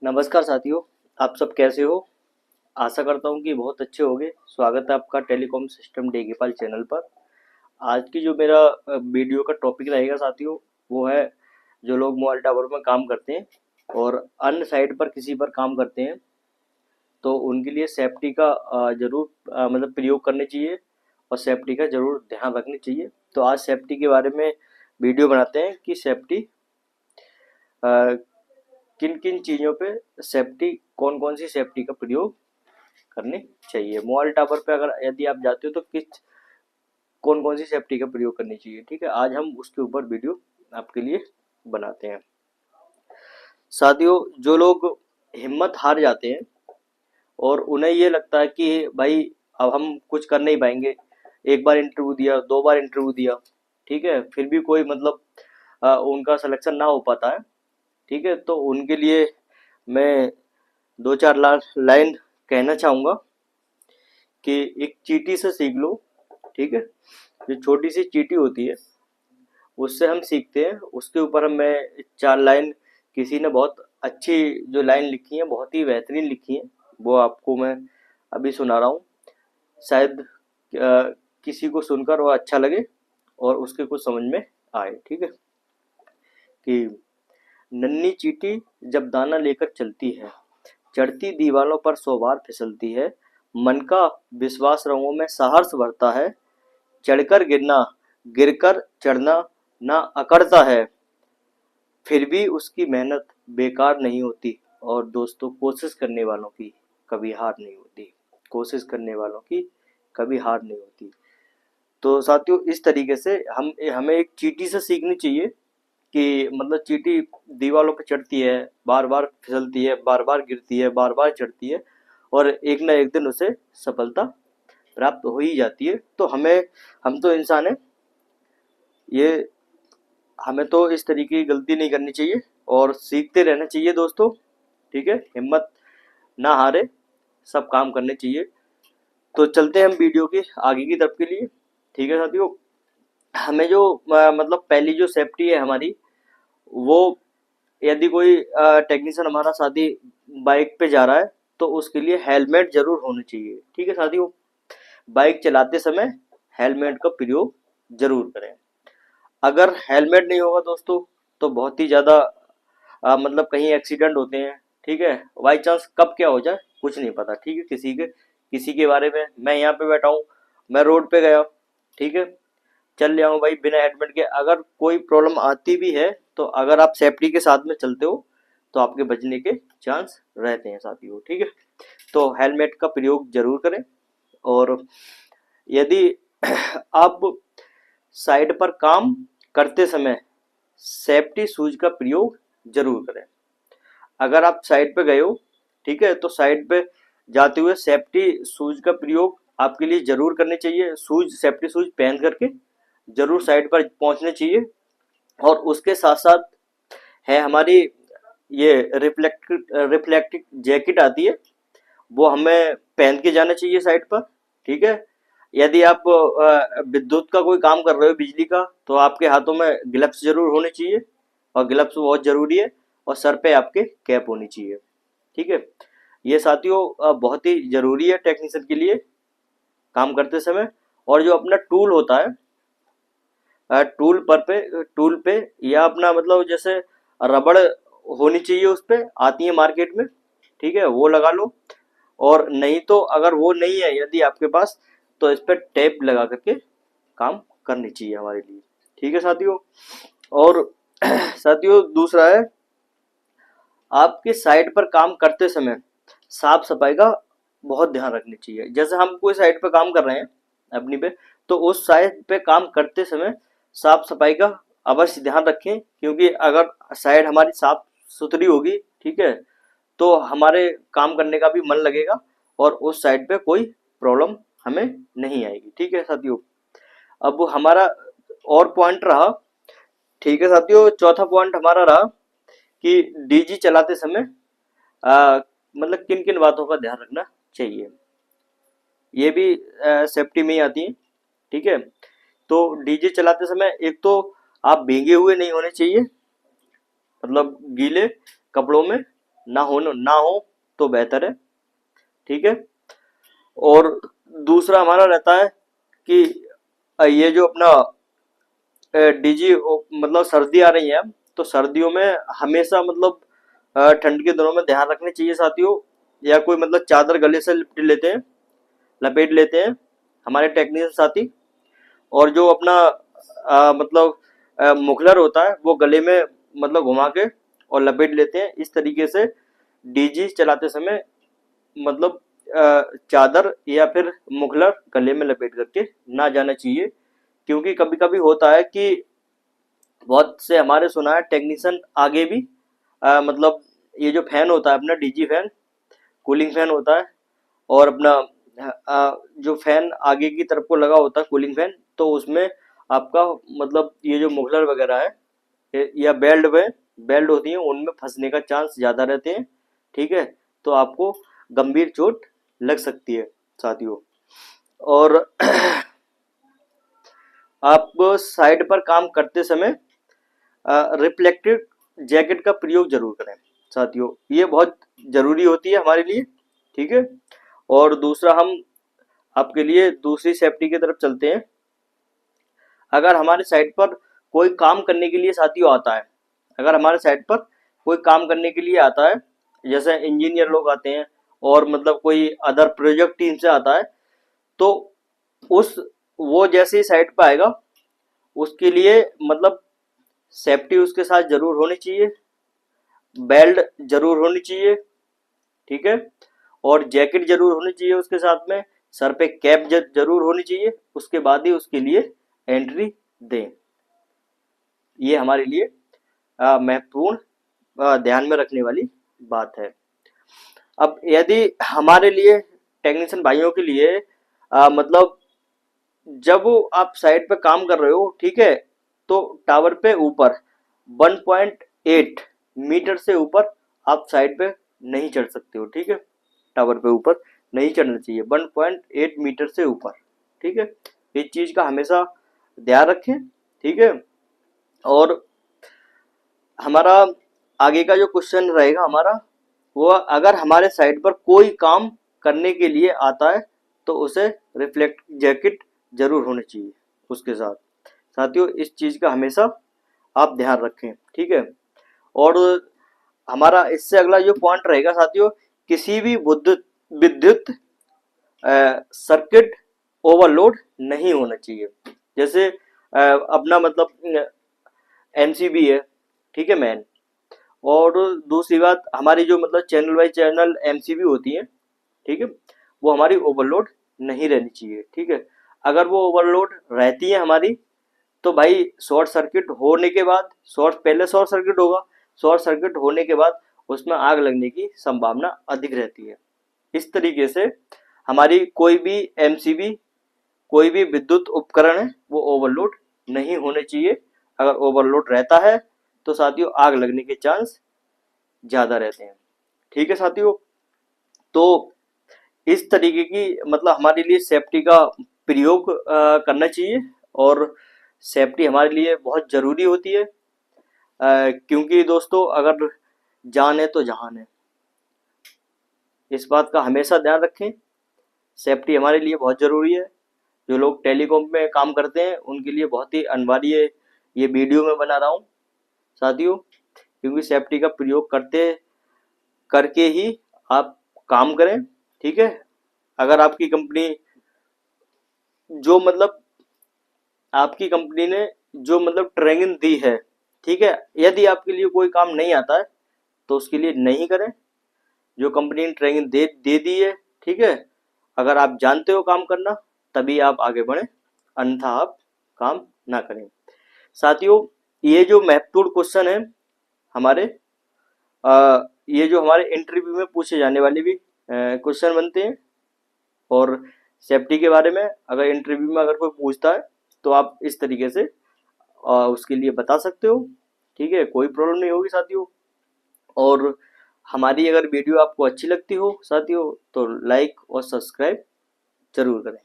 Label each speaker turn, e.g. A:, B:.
A: नमस्कार साथियों, आप सब कैसे हो। आशा करता हूँ कि बहुत अच्छे होंगे। स्वागत है आपका टेलीकॉम सिस्टम डेगीपाल चैनल पर। आज की जो मेरा वीडियो का टॉपिक रहेगा साथियों, वो है जो लोग मोबाइल टावर में काम करते हैं और अन्य साइट पर किसी पर काम करते हैं, तो उनके लिए सेफ्टी का जरूर मतलब प्रयोग करने चाहिए और सेफ्टी का जरूर ध्यान रखनी चाहिए। तो आज सेफ्टी के बारे में वीडियो बनाते हैं कि सेफ्टी किन किन चीज़ों पे सेफ्टी, कौन कौन सी सेफ्टी का प्रयोग करने चाहिए। मोबाइल टावर पे अगर यदि आप जाते हो तो किस कौन कौन सी सेफ्टी का प्रयोग करनी चाहिए, ठीक है। आज हम उसके ऊपर वीडियो आपके लिए बनाते हैं। साथियों, जो लोग हिम्मत हार जाते हैं और उन्हें ये लगता है कि भाई अब हम कुछ कर नहीं पाएंगे, एक बार इंटरव्यू दिया, दो बार इंटरव्यू दिया, ठीक है, फिर भी कोई मतलब उनका सिलेक्शन ना हो पाता है, ठीक है, तो उनके लिए मैं दो चार लाइन कहना चाहूँगा कि एक चींटी से सीख लो, ठीक है। जो छोटी सी चींटी होती है उससे हम सीखते हैं, उसके ऊपर हम मैं चार लाइन, किसी ने बहुत अच्छी जो लाइन लिखी है, बहुत ही बेहतरीन लिखी है, वो आपको मैं अभी सुना रहा हूँ। शायद किसी को सुनकर वो अच्छा लगे और उसके कुछ समझ में आए, ठीक है। कि नन्ही चींटी जब दाना लेकर चलती है, चढ़ती दीवारों पर 100 बार फिसलती है, मन का विश्वास रंगों में साहस भरता है, चढ़कर गिरना, गिरकर चढ़ना ना अकड़ता है, फिर भी उसकी मेहनत बेकार नहीं होती। और दोस्तों, कोशिश करने वालों की कभी हार नहीं होती, कोशिश करने वालों की कभी हार नहीं होती। तो साथियों, इस तरीके से हम हमें एक चींटी से सीखनी चाहिए कि मतलब चींटी दीवारों पर चढ़ती है, बार बार फिसलती है, बार बार गिरती है, बार बार चढ़ती है और एक ना एक दिन उसे सफलता प्राप्त हो ही जाती है। तो हम तो इंसान है, ये हमें तो इस तरीके की गलती नहीं करनी चाहिए और सीखते रहना चाहिए दोस्तों, ठीक है। हिम्मत ना हारे, सब काम करने चाहिए। तो चलते हैं हम वीडियो के आगे की तरफ के लिए, ठीक है साथियों। हमें जो मतलब पहली जो सेफ्टी है हमारी, वो यदि कोई टेक्नीशियन हमारा साथी बाइक पे जा रहा है तो उसके लिए हेलमेट जरूर होना चाहिए, ठीक है साथियों। बाइक चलाते समय हेलमेट का प्रयोग जरूर करें। अगर हेलमेट नहीं होगा दोस्तों तो बहुत ही ज़्यादा मतलब कहीं एक्सीडेंट होते हैं, ठीक है। बाई चांस कब क्या हो जाए कुछ नहीं पता, ठीक है। किसी के बारे में, मैं यहाँ पे बैठा हूँ, मैं रोड पे गया, ठीक है, चल रहा हूँ भाई बिना हेलमेट के, अगर कोई प्रॉब्लम आती भी है तो अगर आप सेफ्टी के साथ में चलते हो तो आपके बचने के चांस रहते हैं साथियों, ठीक है। तो हेलमेट का प्रयोग जरूर करें। और यदि आप साइड पर काम करते समय सेफ्टी शूज का प्रयोग जरूर करें। अगर आप साइड पे गए हो, ठीक है, तो साइड पे जाते हुए सेफ्टी शूज का प्रयोग आपके लिए जरूर करने चाहिए। शूज, सेफ्टी शूज पहन करके जरूर साइड पर पहुंचने चाहिए। और उसके साथ साथ है हमारी ये रिफ्लेक्टिव जैकेट आती है, वो हमें पहन के जाना चाहिए साइड पर, ठीक है। यदि आप विद्युत का कोई काम कर रहे हो, बिजली का, तो आपके हाथों में ग्लव्स जरूर होने चाहिए और ग्लव्स बहुत जरूरी है। और सर पे आपके कैप होनी चाहिए, ठीक है। ये साथियों बहुत ही जरूरी है टेक्नीशियन के लिए काम करते समय। और जो अपना टूल होता है, टूल पे या अपना मतलब जैसे रबड़ होनी चाहिए, उस पे आती है मार्केट में, ठीक है, वो लगा लो। और नहीं तो अगर वो नहीं है यदि आपके पास, तो इस पर टेप लगा करके काम करनी चाहिए हमारे लिए, ठीक है साथियों। और साथियों, दूसरा है आपके साइट पर काम करते समय साफ सफाई का बहुत ध्यान रखनी चाहिए। जैसे हम कोई साइट पे काम कर रहे हैं अपनी पे, तो उस साइट पे काम करते समय साफ सफाई का अवश्य ध्यान रखें, क्योंकि अगर साइट हमारी साफ सुथरी होगी, ठीक है, तो हमारे काम करने का भी मन लगेगा और उस साइट पे कोई प्रॉब्लम हमें नहीं आएगी, ठीक है साथियों। अब हमारा और पॉइंट रहा, ठीक है साथियों, चौथा पॉइंट हमारा रहा कि डीजी चलाते समय मतलब किन किन बातों का ध्यान रखना चाहिए। ये भी सेफ्टी में ही आती है, ठीक है। तो डीजे चलाते समय एक तो आप भीगे हुए नहीं होने चाहिए, मतलब गीले कपड़ों में ना हो तो बेहतर है, ठीक है। और दूसरा हमारा रहता है कि ये जो अपना डीजी मतलब सर्दी आ रही है, तो सर्दियों में हमेशा मतलब ठंड के दिनों में ध्यान रखनी चाहिए साथियों, या कोई मतलब चादर गले से लपेट लेते हैं हमारे टेक्नीशियन साथी। और जो अपना मतलब मुखलर होता है वो गले में मतलब घुमा के और लपेट लेते हैं। इस तरीके से डीजी चलाते समय मतलब चादर या फिर मुखलर गले में लपेट करके ना जाना चाहिए, क्योंकि कभी कभी होता है कि बहुत से हमारे सुना है टेक्नीशियन आगे भी मतलब ये जो फैन होता है अपना डीजी फैन, कूलिंग फैन होता है, और अपना जो फैन आगे की तरफ को लगा होता है कूलिंग फैन, तो उसमें आपका मतलब ये जो मुगलर वगैरह है या बेल्ट होती है उनमें फंसने का चांस ज़्यादा रहते हैं, ठीक है। तो आपको गंभीर चोट लग सकती है साथियों। और आप साइड पर काम करते समय रिफ्लेक्टिव जैकेट का प्रयोग जरूर करें साथियों, ये बहुत जरूरी होती है हमारे लिए, ठीक है। और दूसरा हम आपके लिए दूसरी सेफ्टी की तरफ चलते हैं। अगर हमारे साइट पर कोई काम करने के लिए साथियों आता है, अगर हमारे साइट पर कोई काम करने के लिए आता है, जैसे इंजीनियर लोग आते हैं और मतलब कोई अदर प्रोजेक्ट टीम से आता है, तो उस वो जैसे ही साइट पर आएगा उसके लिए मतलब सेफ्टी उसके साथ जरूर होनी चाहिए, बेल्ट जरूर होनी चाहिए, ठीक है। और जैकेट जरूर होनी चाहिए उसके साथ में, सर पे कैप जरूर होनी चाहिए, उसके बाद ही उसके लिए एंट्री दें। ये हमारे लिए महत्वपूर्ण ध्यान में रखने वाली बात है। अब यदि हमारे लिए टेक्नीशियन भाइयों के लिए मतलब जब आप साइट पे काम कर रहे हो, ठीक है, तो टावर पे ऊपर 1.8 मीटर से ऊपर आप साइट पे नहीं चढ़ सकते हो, ठीक है। टावर पे ऊपर नहीं चढ़ना चाहिए 1.8 मीटर से ऊपर, ठीक है। इस चीज का हमेशा ध्यान रखें, ठीक है। और हमारा आगे का जो क्वेश्चन रहेगा हमारा, वो अगर हमारे साइट पर कोई काम करने के लिए आता है तो उसे रिफ्लेक्ट जैकेट जरूर होनी चाहिए उसके साथ साथियों। इस चीज का हमेशा आप ध्यान रखें, ठीक है। और हमारा इससे अगला जो पॉइंट रहेगा साथियों, किसी भी विद्युत सर्किट ओवरलोड नहीं होना चाहिए। जैसे अपना मतलब एमसीबी है, ठीक है मैन। और दूसरी बात, हमारी जो मतलब चैनल बाई चैनल एमसीबी होती है, ठीक है, वो हमारी ओवरलोड नहीं रहनी चाहिए, ठीक है। अगर वो ओवरलोड रहती है हमारी, तो भाई शॉर्ट सर्किट होने के बाद पहले शॉर्ट सर्किट होगा, शॉर्ट सर्किट होने के बाद उसमें आग लगने की संभावना अधिक रहती है। इस तरीके से हमारी कोई भी एमसीबी, कोई भी विद्युत उपकरण है वो ओवरलोड नहीं होने चाहिए। अगर ओवरलोड रहता है तो साथियों आग लगने के चांस ज्यादा रहते हैं, ठीक है साथियों। तो इस तरीके की मतलब हमारे लिए सेफ्टी का प्रयोग करना चाहिए, और सेफ्टी हमारे लिए बहुत जरूरी होती है, क्योंकि दोस्तों अगर जान है तो जहान है, इस बात का हमेशा ध्यान रखें। सेफ्टी हमारे लिए बहुत जरूरी है। जो लोग टेलीकॉम में काम करते हैं उनके लिए बहुत ही अनिवार्य ये वीडियो मैं बना रहा हूँ साथियों, क्योंकि सेफ्टी का प्रयोग करके ही आप काम करें, ठीक है। अगर आपकी कंपनी जो मतलब आपकी कंपनी ने जो मतलब ट्रेनिंग दी है, ठीक है, यदि आपके लिए कोई काम नहीं आता है तो उसके लिए नहीं करें। जो कंपनी ने ट्रेनिंग दे दी है, ठीक है, अगर आप जानते हो काम करना तभी आप आगे बढ़े, अन्यथा आप काम ना करें साथियों। ये जो महत्वपूर्ण क्वेश्चन है हमारे, ये जो हमारे इंटरव्यू में पूछे जाने वाले भी क्वेश्चन बनते हैं। और सेफ्टी के बारे में अगर इंटरव्यू में अगर कोई पूछता है तो आप इस तरीके से उसके लिए बता सकते हो, ठीक है, कोई प्रॉब्लम नहीं होगी साथियों। और हमारी अगर वीडियो आपको अच्छी लगती हो साथियों तो लाइक और सब्सक्राइब जरूर करें।